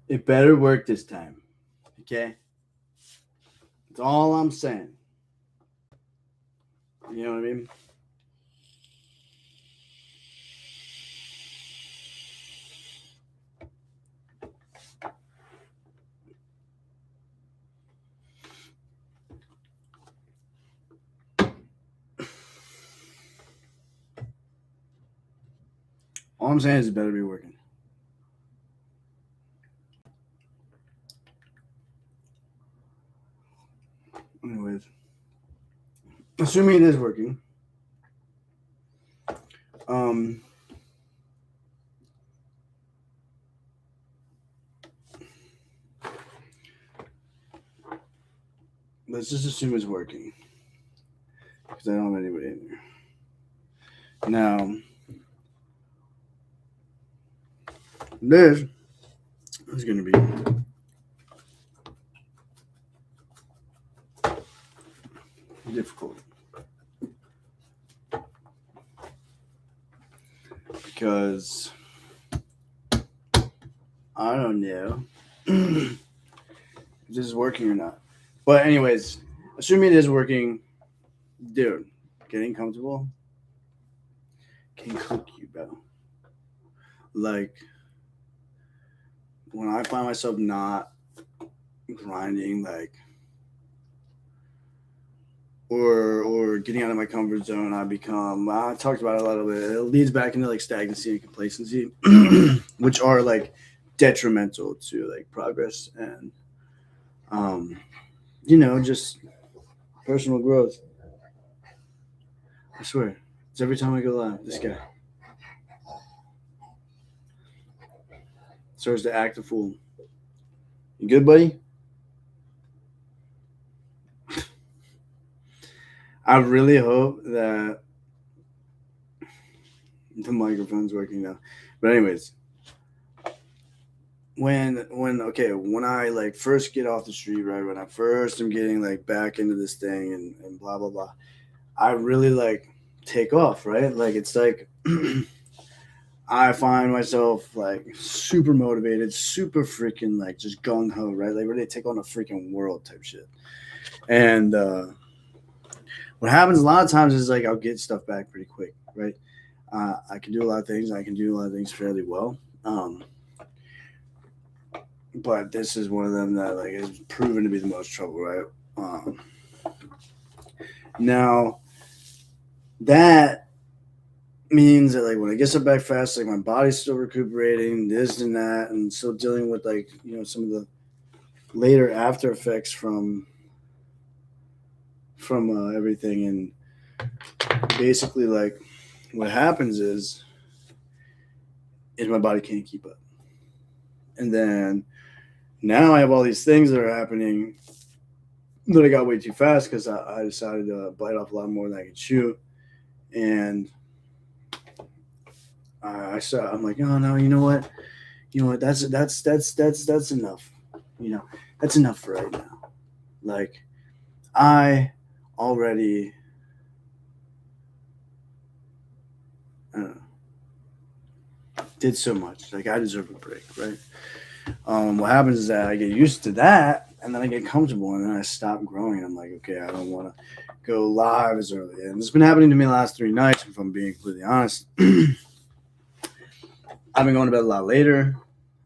It better work this time. Okay? That's all I'm saying. You know what I mean? All I'm saying is it better be working. Anyways, assuming it is working, um, let's just assume it's working because I don't have anybody in there. Now, this is going to be difficult because I don't know if this is working or not. But anyways, assuming it is working, dude, getting comfortable can cook you, bro. Like when I find myself not grinding, like or getting out of my comfort zone, I talked about it a little bit. It leads back into like stagnancy and complacency, which are like detrimental to like progress and um, just personal growth. I swear, it's every time I go live, this guy starts to act a fool. You good, buddy? I really hope that the microphone's working now. But anyways, when I like first get off the street, right? When I first am getting like back into this thing and blah blah blah, I really like take off, right? Like it's like I find myself like super motivated, super freaking like just gung ho, right? Like ready to take on a freaking world type shit. And what happens a lot of times is like I'll get stuff back pretty quick, right? I can do a lot of things. I can do a lot of things fairly well. But this is one of them that like is proven to be the most trouble, right? Now that means that like when I get stuff back fast, like my body's still recuperating, this and that, and still dealing with like some of the later after effects from everything, and basically like what happens is my body can't keep up, and then now I have all these things that are happening that I got way too fast because I decided to bite off a lot more than I could chew, and I'm like, oh no, you know what, that's enough, you know, that's enough for right now. Like I already, I don't know, did so much. Like I deserve a break, right? What happens is that I get used to that, and then I get comfortable, and then I stop growing. I'm like, okay, I don't want to go live as early, and it's been happening to me the last 3 nights. If I'm being completely honest, I've been going to bed a lot later.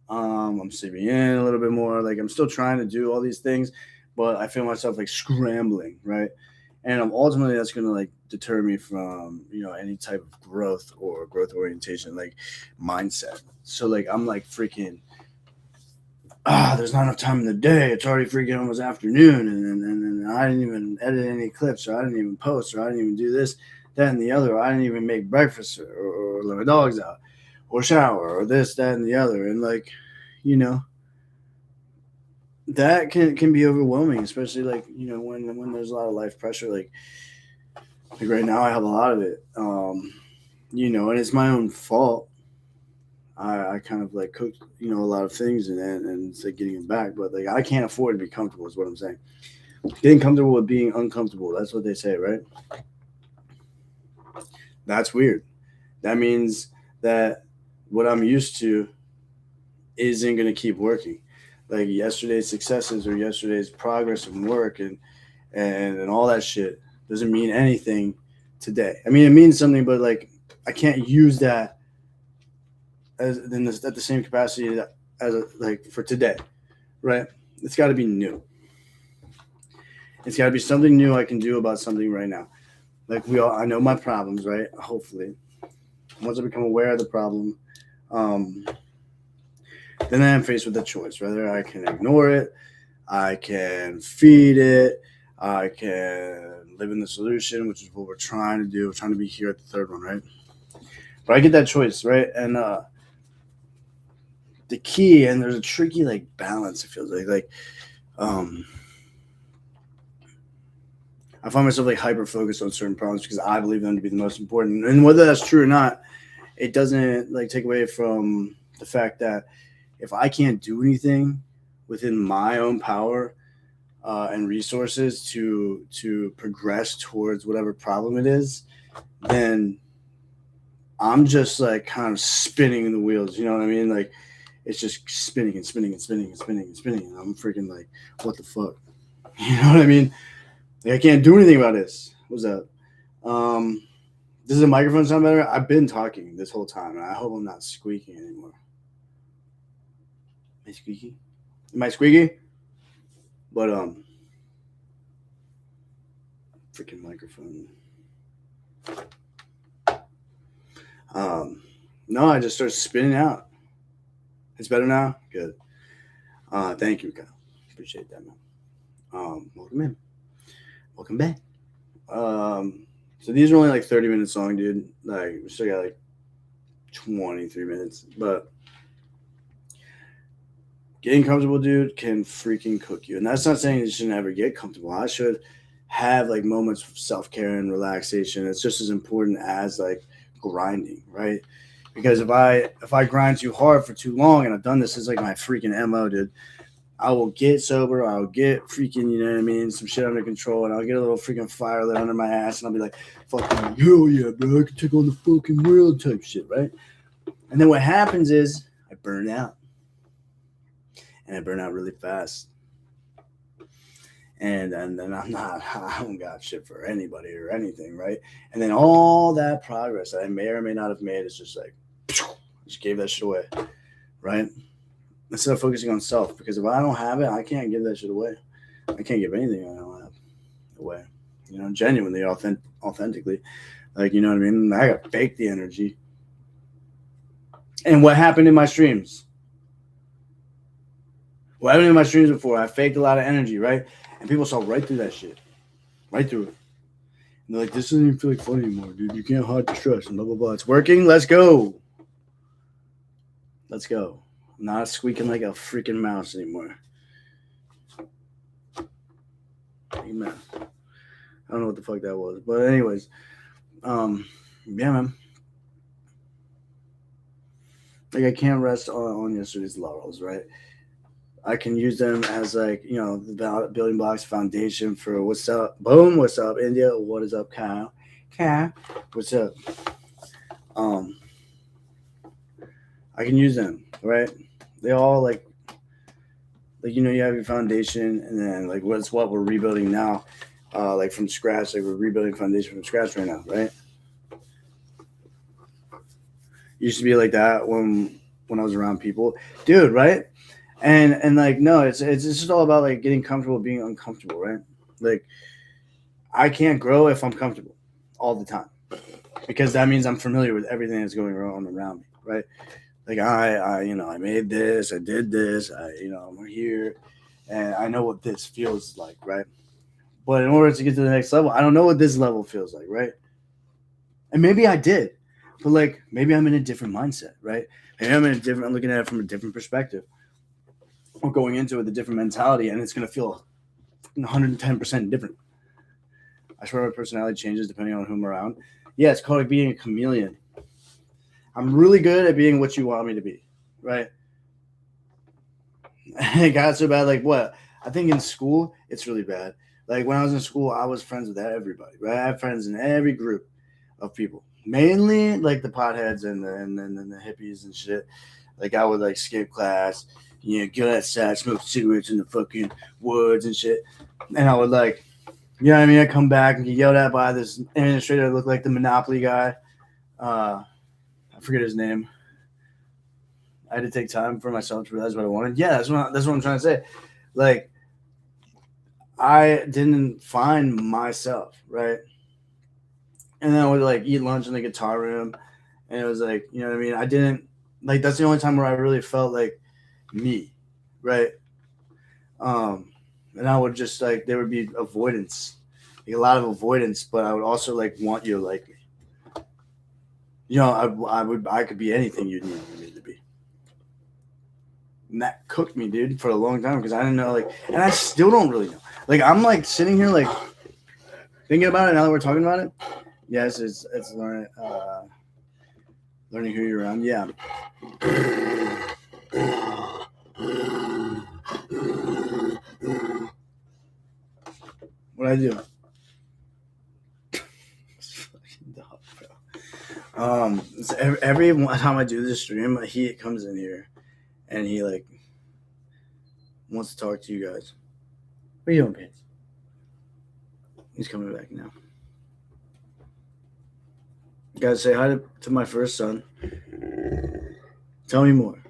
I'm sleeping in a little bit more. Like I'm still trying to do all these things, but I feel myself like scrambling, right? And ultimately that's going to like deter me from any type of growth or growth orientation, like mindset. So like I'm like freaking there's not enough time in the day. It's already freaking almost afternoon, and I didn't even edit any clips, or I didn't even post, or I didn't even do this, that, and the other. Or I didn't even make breakfast, or let my dogs out, or shower, or this, that, and the other. And like, you know, that can be overwhelming, especially like when there's a lot of life pressure. Like right now, I have a lot of it. And it's my own fault. I kind of like cooked, a lot of things and it's like getting it back. But like I can't afford to be comfortable is what I'm saying. Getting comfortable with being uncomfortable. That's what they say, right? That's weird. That means that what I'm used to isn't gonna keep working. like yesterday's successes or yesterday's progress and work and all that shit doesn't mean anything today. I mean, it means something, but like I can't use that as in this, at the same capacity as like for today, right? It's got to be new. It's got to be something new I can do about something right now. Like I know my problems, right? Hopefully, once I become aware of the problem, um, then I'm faced with a choice whether I can ignore it, I can feed it, I can live in the solution, which is what we're trying to do. We're trying to be here at the third one, right? But I get that choice, right? And the key, and there's a tricky like balance. It feels like um, I find myself like hyper focused on certain problems because I believe them to be the most important. And whether that's true or not, it doesn't like take away from the fact that if I can't do anything within my own power and resources to progress towards whatever problem it is, then I'm just like kind of spinning the wheels. You know what I mean? Like it's just spinning and spinning and spinning and spinning and spinning, and I'm freaking like, what the fuck? You know what I mean? Like, I can't do anything about this. What's up? Um, does the microphone sound better? I've been talking this whole time, and I hope I'm not squeaking anymore. Am I squeaky? Am I squeaky? But freaking microphone. No, I just started spinning out. It's better now. Good. Thank you, Kyle. Appreciate that, man. Welcome in. Welcome back. So these are only like 30 minutes long, dude. Like we still got like 23 minutes, but getting comfortable, dude, can freaking cook you. And that's not saying you shouldn't ever get comfortable. I should have like moments of self-care and relaxation. It's just as important as like grinding, right? Because if I grind too hard for too long, and I've done this as like my freaking MO, dude, I will get sober, I'll get freaking, you know what I mean, some shit under control, and I'll get a little freaking fire lit under my ass, and I'll be like, fucking, hell yeah, bro, I can take on the fucking world type shit, right? And then what happens is I burn out. And I burn out really fast. And then I don't got shit for anybody or anything, right? And then all that progress that I may or may not have made is just like, just gave that shit away, right? Instead of focusing on self, because if I don't have it, I can't give that shit away. I can't give anything I don't have away, you know, genuinely, authentically. Like, you know what I mean? I got to fake the energy. And what happened in my streams? What happened in my streams before? I faked a lot of energy, right? And people saw right through that shit. Right through it. And they're like, this doesn't even feel like fun anymore, dude. You can't hide the stress and blah, blah, blah. It's working. Let's go. Let's go. I'm not squeaking like a freaking mouse anymore. Amen. I don't know what the fuck that was. But anyways, yeah, man. Like I can't rest on yesterday's laurels, right? I can use them as like, you know, the building blocks foundation for what's up. Boom, what's up, India? What is up, Kyle? Kyle, what's up? I can use them, right? They all like you know, you have your foundation, and then like what we're rebuilding now, like from scratch. Like we're rebuilding foundation from scratch right now, right? Used to be like that when I was around people, dude, right? And like no, it's just all about like getting comfortable being uncomfortable, right? Like I can't grow if I'm comfortable all the time, because that means I'm familiar with everything that's going on around me, right? Like I you know, I made this, I did this, I'm here, and I know what this feels like, right? But in order to get to the next level, I don't know what this level feels like, right? And maybe I did, but like maybe I'm in a different mindset, right? Maybe I'm looking at it from a different perspective. Or going into it with a different mentality, and it's going to feel 110% different. I swear my personality changes depending on who I'm around. Yeah, it's called like being a chameleon. I'm really good at being what you want me to be, right? It got so bad, like what? I think in school, it's really bad. Like when I was in school, I was friends with everybody, right? I have friends in every group of people. Mainly like the potheads and the hippies and shit. Like I would like skip class Go outside, smoke cigarettes in the fucking woods and shit. And I would like, you know what I mean? I come back and get yelled at by this administrator that looked like the Monopoly guy. I forget his name. I had to take time for myself to realize what I wanted. Yeah, that's what I'm trying to say. Like, I didn't find myself, right? And then I would like eat lunch in the guitar room, and it was like, you know what I mean? I didn't like. That's the only time where I really felt like me, right? And I would just like there would be avoidance, like a lot of avoidance, but I would also like want you to like me. I could be anything you need me to be. And that cooked me, dude, for a long time because I didn't know like, and I still don't really know. Like I'm like sitting here like thinking about it now that we're talking about it. Yes, it's learning who you're around. Yeah. What I do? So every time I do this stream, he comes in here, and he like wants to talk to you guys. What are you doing, Pants? He's coming back now. Guys, say hi to my first son. Tell me more.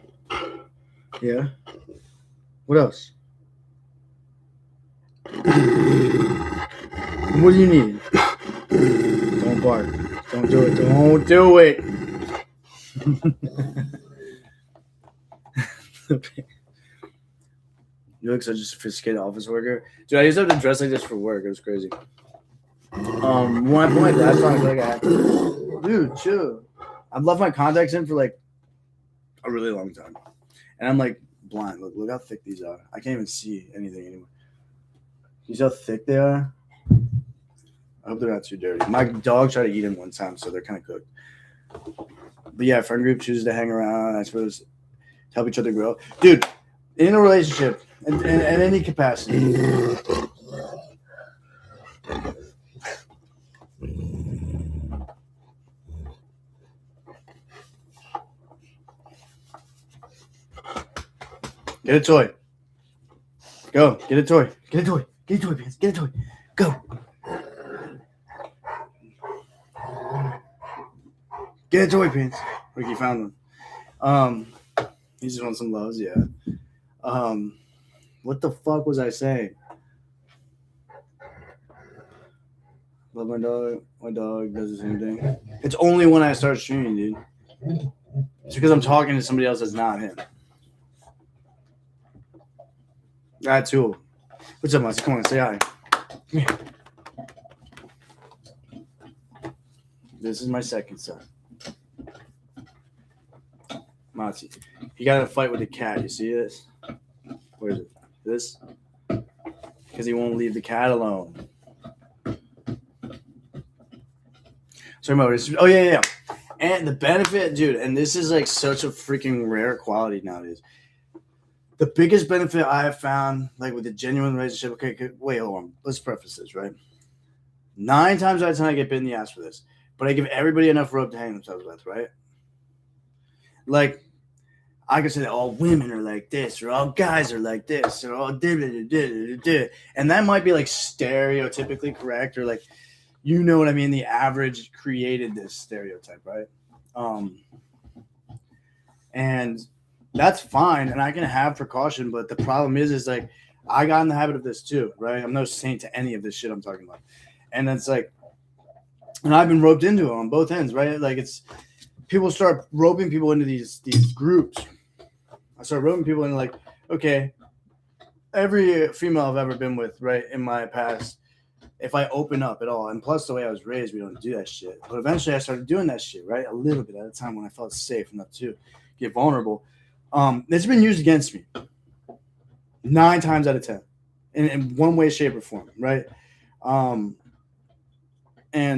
Yeah? What else? What do you need? Don't bark. Don't do it. Don't do it. You look such a sophisticated office worker. Dude, I used to have to dress like this for work. It was crazy. When I put my glasses on, I feel like I have to. Dude, chill. I've left my contacts in for like a really long time. And I'm like blind. Look how thick these are. I can't even see anything anymore. You see how thick they are? I hope they're not too dirty. My dog tried to eat them one time, so they're kind of cooked. But yeah, friend group chooses to hang around, I suppose, to help each other grow. Dude, in a relationship, in any capacity, get a toy. Go, get a toy. Get a toy. Get a toy, Pants. Get a toy. Go. Get a toy, Pants. Ricky found one. He just wants some loves, yeah. What the fuck was I saying? Love my dog. My dog does the same thing. It's only when I start streaming, dude. It's because I'm talking to somebody else that's not him. That's cool. What's up, Monty? Come on, say hi. Come here. This is my second son. Monty. He got in a fight with a cat. You see this? Where is it? This? Because he won't leave the cat alone. Sorry about this. Oh, yeah. And the benefit, dude, and this is like such a freaking rare quality nowadays. The biggest benefit I have found, like with a genuine relationship, okay, wait, hold on. Let's preface this, right? 9 times out of 10, I get bit in the ass for this. But I give everybody enough rope to hang themselves with, right? Like, I can say that all women are like this, or all guys are like this, or all and that might be like stereotypically correct, or like, you know what I mean? The average created this stereotype, right? And that's fine, and I can have precaution, but the problem is like, I got in the habit of this too, right? I'm no saint to any of this shit I'm talking about. And it's like, and I've been roped into it on both ends, right? Like it's, people start roping people into these groups. I start roping people into like, okay, every female I've ever been with, right, in my past, if I open up at all, and plus the way I was raised, we don't do that shit. But eventually I started doing that shit, right? A little bit at a time when I felt safe enough to get vulnerable. It's been used against me 9 times out of 10 in one way, shape, or form, right? And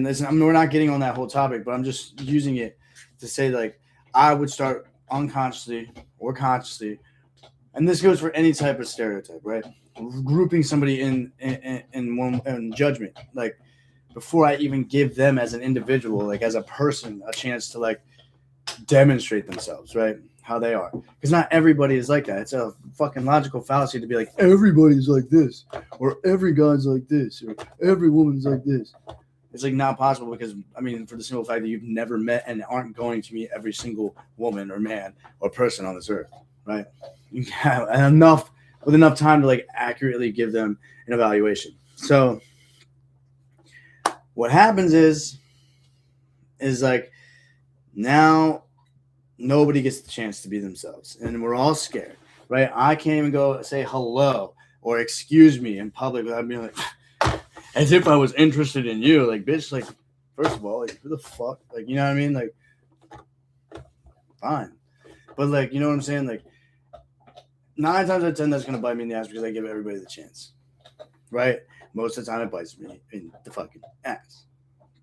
we're not getting on that whole topic, but I'm just using it to say, like, I would start unconsciously or consciously, and this goes for any type of stereotype, right? Grouping somebody in judgment, like before I even give them as an individual, like as a person, a chance to like demonstrate themselves, right? how they are. Because not everybody is like that. It's a fucking logical fallacy to be like, everybody's like this, or every guy's like this, or every woman's like this. It's like not possible because, I mean, for the simple fact that you've never met and aren't going to meet every single woman or man or person on this earth, right? You have enough time to like accurately give them an evaluation. So what happens is like now nobody gets the chance to be themselves, and we're all scared, right? I can't even go say hello or excuse me in public without being like, as if I was interested in you. Like, bitch, like, first of all, like, who the fuck? Like, you know what I mean? Like, fine. But, like, you know what I'm saying? Like, 9 times out of 10, that's going to bite me in the ass because I give everybody the chance, right? Most of the time, it bites me in the fucking ass.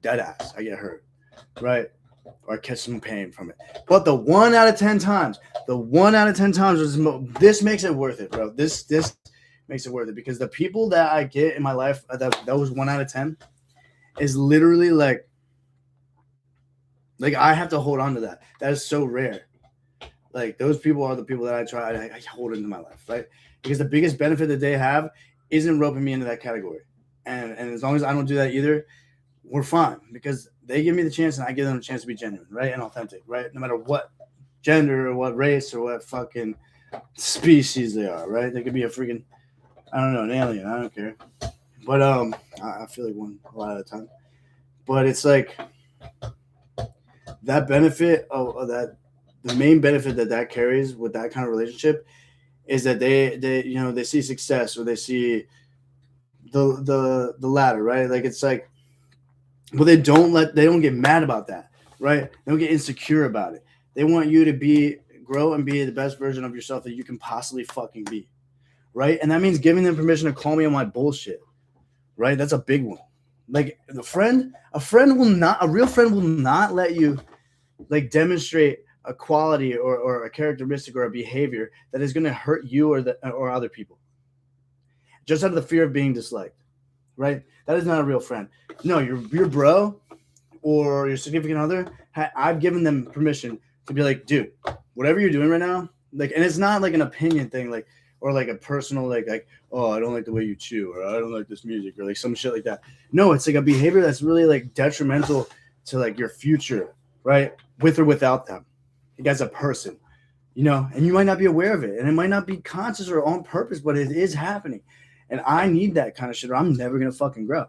Dead ass. I get hurt, right? Or I catch some pain from it. But the 1 out of 10 times, this makes it worth it, bro. This makes it worth it because the people that I get in my life, that was 1 out of 10, is literally like I have to hold on to that. That is so rare. Like, those people are the people that I hold into my life, right? Because the biggest benefit that they have isn't roping me into that category. And as long as I don't do that either, we're fine because they give me the chance and I give them a chance to be genuine, right? And authentic, right? No matter what gender or what race or what fucking species they are, right? They could be a freaking, I don't know, an alien. I don't care. But I feel like one a lot of the time. But it's like that benefit of that, the main benefit that carries with that kind of relationship is that they see success or they see the ladder, right? Like, it's like, but they don't get mad about that, right? They don't get insecure about it. They want you to grow and be the best version of yourself that you can possibly fucking be, right? And that means giving them permission to call me on my bullshit, right? That's a big one. Like, a real friend will not let you like demonstrate a quality or a characteristic or a behavior that is going to hurt you or other people, just out of the fear of being disliked, right? That is not a real friend. No, your bro or your significant other, I've given them permission to be like, dude, whatever you're doing right now, like, and it's not like an opinion thing, like, or like a personal, like, oh, I don't like the way you chew, or I don't like this music, or like some shit like that. No, it's like a behavior that's really like detrimental to like your future, right? With or without them, like, as a person, you know, and you might not be aware of it, and it might not be conscious or on purpose, but it is happening. And I need that kind of shit, or I'm never gonna fucking grow,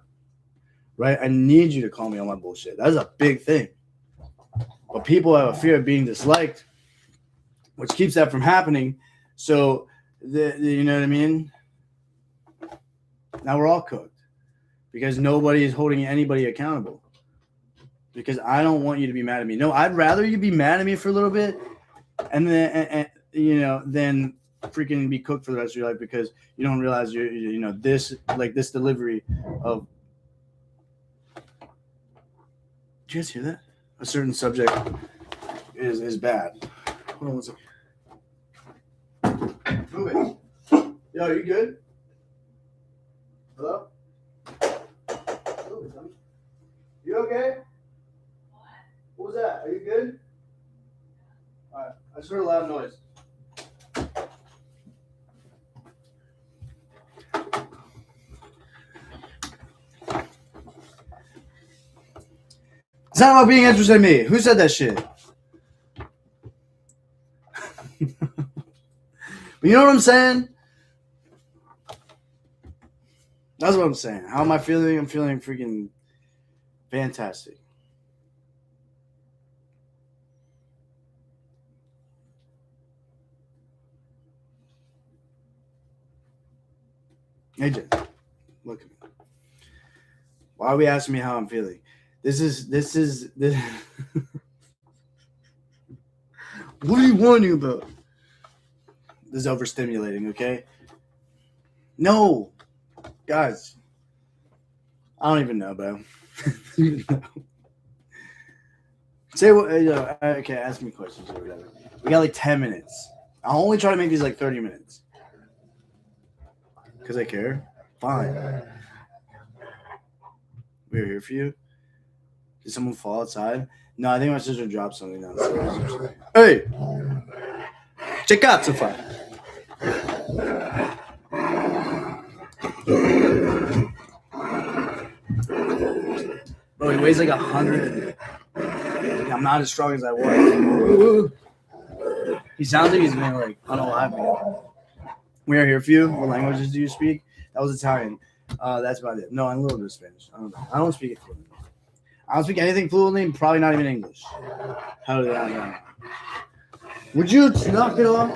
right? I need you to call me on my bullshit. That is a big thing. But people have a fear of being disliked, which keeps that from happening. So, you know what I mean? Now we're all cooked because nobody is holding anybody accountable. Because I don't want you to be mad at me. No, I'd rather you be mad at me for a little bit, and then then freaking be cooked for the rest of your life because you don't realize this delivery of. Did you guys hear that? A certain subject is bad. Hold on one second. Move it. Yo, are you good? Hello? You okay? What was that? Are you good? All right. I just heard a loud noise. It's not about being interested in me. Who said that shit? But you know what I'm saying? That's what I'm saying. How am I feeling? I'm feeling freaking fantastic. AJ, look at me. Why are we asking me how I'm feeling? This is. What are you warning about? This is overstimulating, okay? No. Guys. I don't even know, bro. Say what, okay, ask me questions or whatever. We got like 10 minutes. I'll only try to make these like 30 minutes. Because I care? Fine. We're here for you. Did someone fall outside? No, I think my sister dropped something downstairs. Hey! Che cazzo fa? Bro, he weighs like 100. I'm not as strong as I was. He sounds like he's been like unalive. We are here for you. What languages do you speak? That was Italian. That's about it. No, I'm a little bit of Spanish. I don't know. I don't speak it fluently. I don't speak anything fluently, probably not even English. How did I know? Would you knock it off?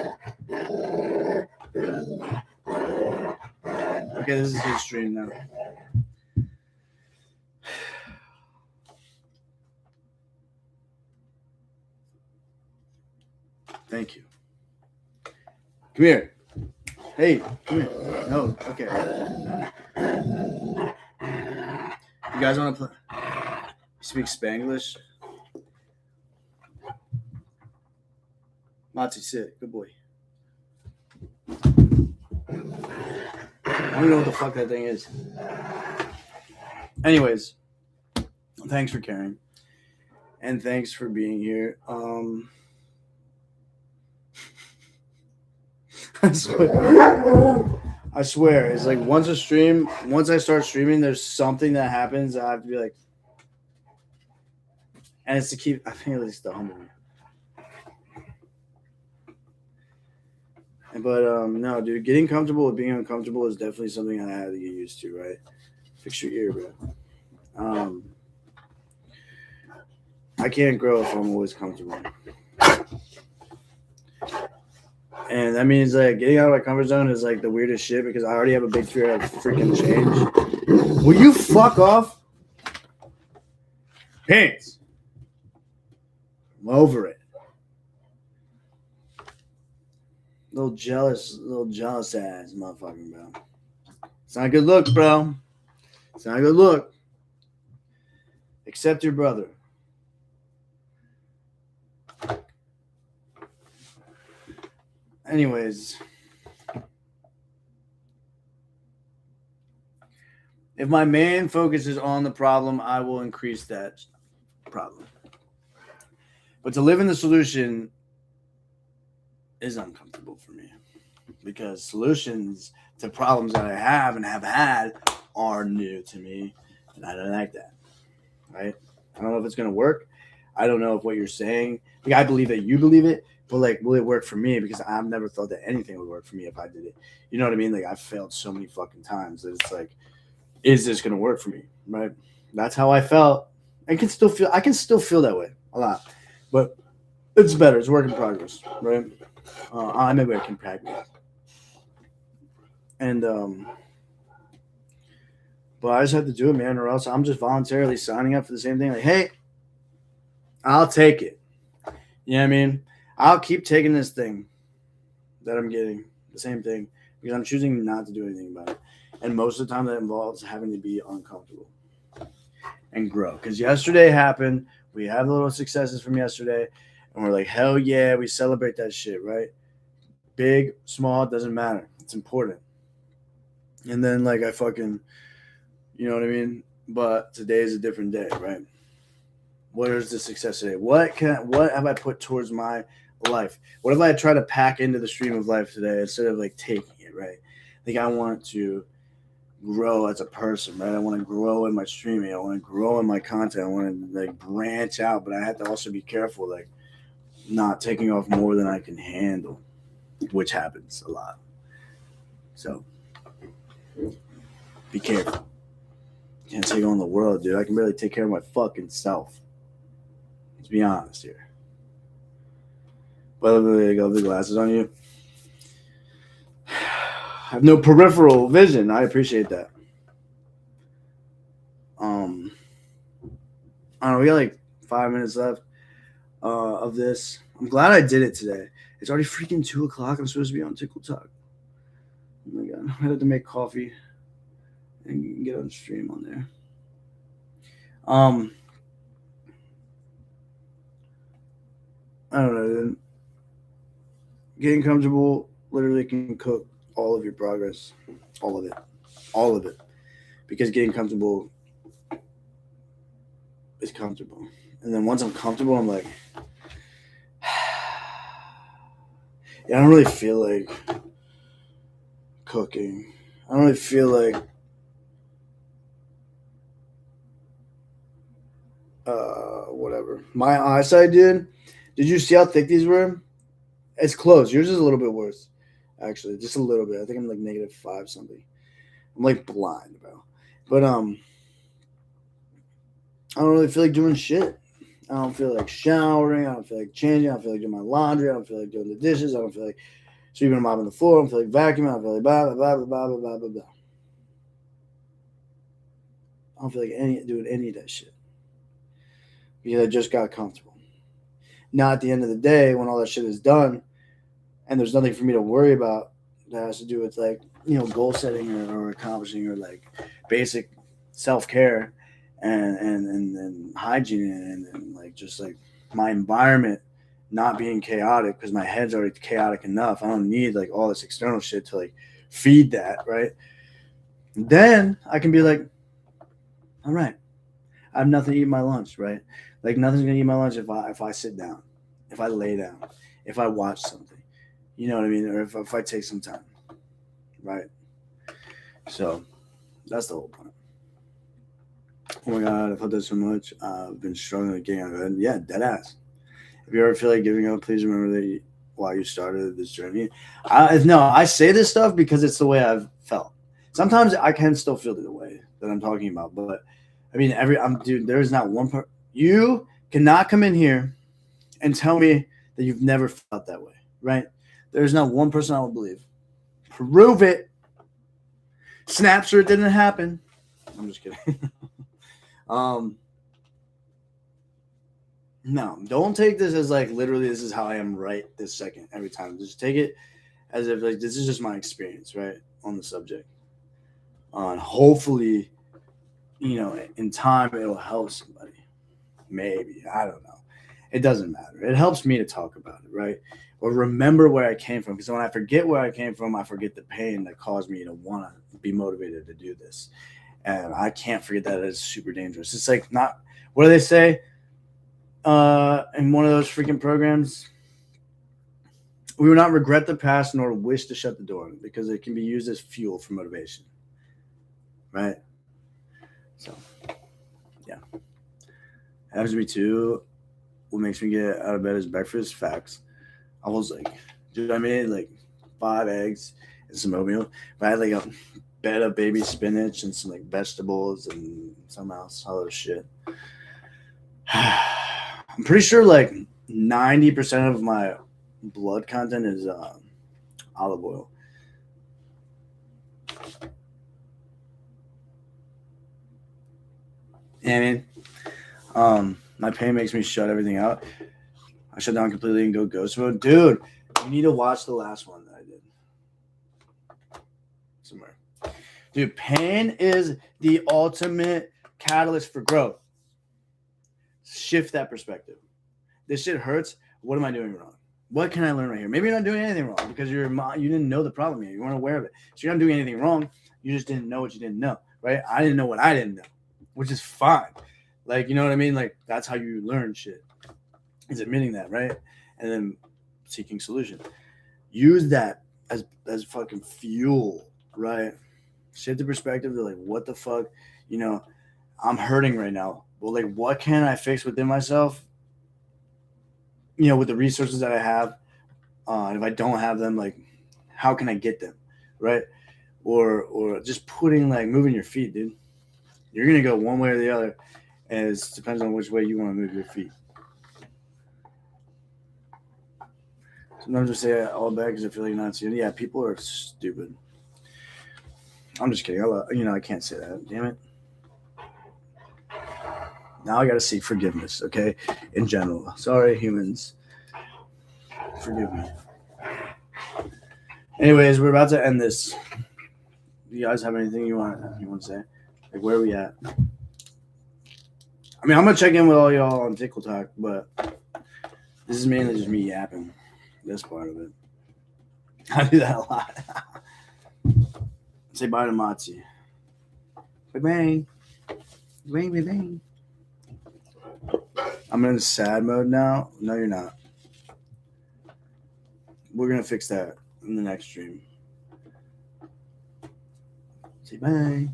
Okay, this is his stream now. Thank you. Come here. Hey, come here. No, okay. You guys want to play? You speak Spanglish? Mati, sit. Good boy. I don't know what the fuck that thing is. Anyways, thanks for caring. And thanks for being here. I swear, it's like once I start streaming, there's something that happens that I have to be like, and it's to keep, I think it's to humble me. But no, dude, getting comfortable with being uncomfortable is definitely something I had to get used to, right? Fix your ear, bro. I can't grow if I'm always comfortable. And that means like getting out of my comfort zone is like the weirdest shit because I already have a big fear of freaking change. Will you fuck off? Pants. I'm over it. Little jealous ass motherfucking bro. It's not a good look, bro. It's not a good look. Accept your brother. Anyways, if my main focus is on the problem, I will increase that problem. But to live in the solution is uncomfortable for me because solutions to problems that I have and have had are new to me, and I don't like that. Right? I don't know if it's going to work. I don't know if what you're saying, like I believe that you believe it, but like, will it work for me? Because I've never thought that anything would work for me if I did it. You know what I mean? Like I've failed so many fucking times that it's like, is this going to work for me? Right? That's how I felt. I can still feel that way a lot, but it's better. It's a work in progress, right? Maybe I can practice. And but I just have to do it, man, or else I'm just voluntarily signing up for the same thing. Like, hey, I'll take it. You know what I mean? I'll keep taking this thing that I'm getting, the same thing, because I'm choosing not to do anything about it. And most of the time that involves having to be uncomfortable and grow. Because yesterday happened. We have the little successes from yesterday. And we're like, hell yeah, we celebrate that shit, right? Big, small, doesn't matter. It's important. And then like I fucking, you know what I mean? But today is a different day, right? What is the success today? What have I put towards my life? What if I try to pack into the stream of life today instead of like taking it, right? Like I want to grow as a person, right? I want to grow in my streaming. I want to grow in my content. I want to like branch out, but I have to also be careful, like not taking off more than I can handle, which happens a lot. So be careful. Can't take on the world, dude. I can barely take care of my fucking self. Let's be honest here. By the way, I got the glasses on you. I have no peripheral vision. I appreciate that. I don't know. We got like 5 minutes left of this. I'm glad I did it today. It's already freaking 2:00. I'm supposed to be on Tickle Talk. Oh my god! I had to make coffee and get on stream on there. I don't know. Dude. Getting comfortable literally can cook all of your progress, all of it, because getting comfortable is comfortable, and then once I'm comfortable, I'm like, Yeah, I don't really feel like cooking. I don't really feel like whatever. My eyesight, dude. Did you see how thick these were? It's close. Yours is a little bit worse, actually, just a little bit. I think I'm like -5 something. I'm like blind, bro. But I don't really feel like doing shit. I don't feel like showering. I don't feel like changing. I don't feel like doing my laundry. I don't feel like doing the dishes. I don't feel like sweeping and mopping the floor. I don't feel like vacuuming. I don't feel like blah blah blah blah blah blah blah blah. I don't feel like doing any of that shit because I just got comfortable. Now at the end of the day, when all that shit is done, and there's nothing for me to worry about that has to do with like goal setting or accomplishing or like basic self care and hygiene and like just like my environment not being chaotic because my head's already chaotic enough. I don't need like all this external shit to like feed that, right? Then I can be like, all right, I have nothing to eat my lunch, right? Like nothing's gonna eat my lunch if I sit down, if I lay down, if I watch something. You know what I mean? Or if I take some time, right? So that's the whole point. Oh my god, I've heard that so much. I've been struggling with getting out of bed. Yeah, dead ass. If you ever feel like giving up, please remember that why you started this journey. No, I say this stuff because it's the way I've felt. Sometimes I can still feel the way that I'm talking about, but I mean, dude. There is not one part. You cannot come in here and tell me that you've never felt that way, right? There's not one person I will believe. Prove it. Snapster, it didn't happen. I'm just kidding. um, no, don't take this as like literally this is how I am right this second every time. Just take it as if like this is just my experience, right, on the subject. Hopefully, in time it'll help somebody. Maybe I don't know. It doesn't matter. It helps me to talk about it, right? Or remember where I came from. Because when I forget where I came from, I forget the pain that caused me to want to be motivated to do this. And I can't forget that it's super dangerous. It's like not what do they say? In one of those freaking programs, we will not regret the past nor wish to shut the door because it can be used as fuel for motivation. Right? So yeah. Happens to me too. What makes me get out of bed is breakfast. Facts. I was like, dude, I made like 5 eggs and some oatmeal. But I had like a bed of baby spinach and some like vegetables and some else, other shit. I'm pretty sure like 90% of my blood content is olive oil. And my pain makes me shut everything out. I shut down completely and go ghost mode. Dude, you need to watch the last one that I did. Somewhere. Dude, pain is the ultimate catalyst for growth. Shift that perspective. This shit hurts. What am I doing wrong? What can I learn right here? Maybe you're not doing anything wrong because you didn't know the problem yet. You weren't aware of it. So you're not doing anything wrong. You just didn't know what you didn't know, right? I didn't know what I didn't know, which is fine. Like, you know what I mean? Like, that's how you learn shit. Is admitting that, right? And then seeking solution. Use that as fucking fuel, right? Shift the perspective to like, what the fuck, I'm hurting right now. Well, like, what can I fix within myself? With the resources that I have, and if I don't have them, like, how can I get them, right? Or just moving your feet, dude. You're gonna go one way or the other, and it depends on which way you want to move your feet. Sometimes I say all bad because I feel like you're not seeing it. Yeah, people are stupid. I'm just kidding. I can't say that. Damn it. Now I got to seek forgiveness, okay? In general. Sorry, humans. Forgive me. Anyways, we're about to end this. Do you guys have anything you want to say? Like, where are we at? I mean, I'm going to check in with all y'all on TikTok, but this is mainly just me yapping. This part of it. I do that a lot. Say bye to Matzi. Bye-bye. Bye-bye. I'm in sad mode now. No, you're not. we're gonna fix that in the next stream. Say bye.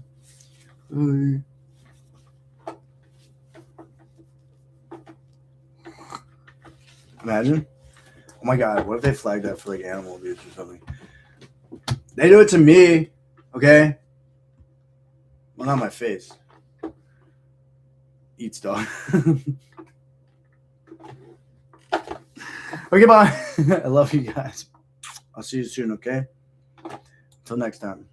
Bye. Imagine. Oh my god, what if they flag that for like animal abuse or something? They do it to me, okay? Well, not my face. Eats dog. Okay, bye. I love you guys. I'll see you soon, okay? Until next time.